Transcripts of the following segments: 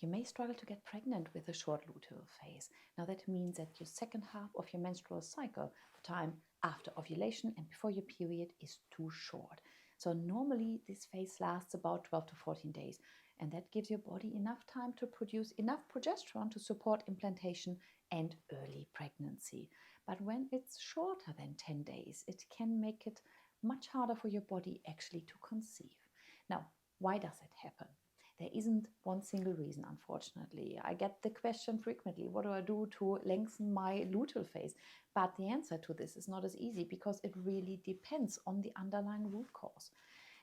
You may struggle to get pregnant with a short luteal phase. Now that means that your second half of your menstrual cycle, the time after ovulation and before your period, is too short. So normally this phase lasts about 12 to 14 days, and that gives your body enough time to produce enough progesterone to support implantation and early pregnancy. But when it's shorter than 10 days, it can make it much harder for your body actually to conceive. Now, why does it happen? There isn't one single reason, unfortunately. I get the question frequently, what do I do to lengthen my luteal phase? But the answer to this is not as easy because it really depends on the underlying root cause.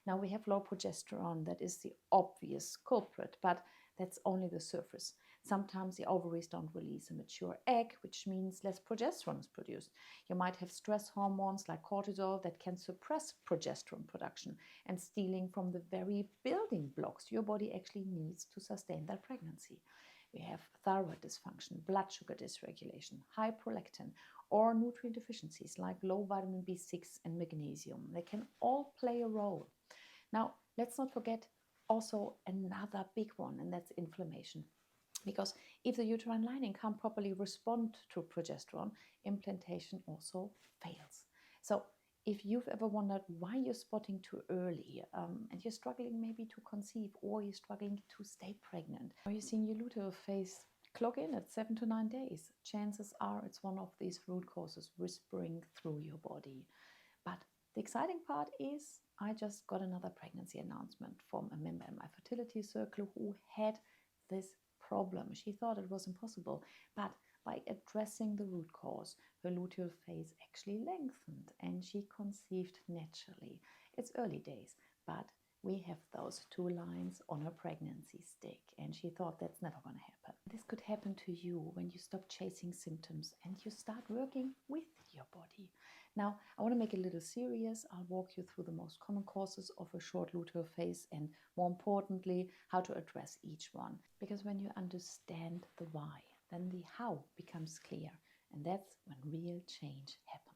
Now we have low progesterone, that is the obvious culprit, but that's only the surface. Sometimes the ovaries don't release a mature egg, which means less progesterone is produced. You might have stress hormones like cortisol that can suppress progesterone production and stealing from the very building blocks your body actually needs to sustain that pregnancy. We have thyroid dysfunction, blood sugar dysregulation, high prolactin, or nutrient deficiencies like low vitamin B6 and magnesium. They can all play a role. Now, let's not forget also another big one, and that's inflammation. Because if the uterine lining can't properly respond to progesterone, implantation also fails. So if you've ever wondered why you're spotting too early and you're struggling maybe to conceive, or you're struggling to stay pregnant, or you're seeing your luteal phase clock in at 7 to 9 days, chances are it's one of these root causes whispering through your body. But the exciting part is I just got another pregnancy announcement from a member in my fertility circle who had this problem. She thought it was impossible, but by addressing the root cause, her luteal phase actually lengthened and she conceived naturally. It's early days, but we have those 2 lines on her pregnancy stick, and she thought that's never going to happen. This could happen to you when you stop chasing symptoms and you start working with your body. Now, I want to make it a little serious. I'll walk you through the most common causes of a short luteal phase and, more importantly, how to address each one. Because when you understand the why, then the how becomes clear, and that's when real change happens.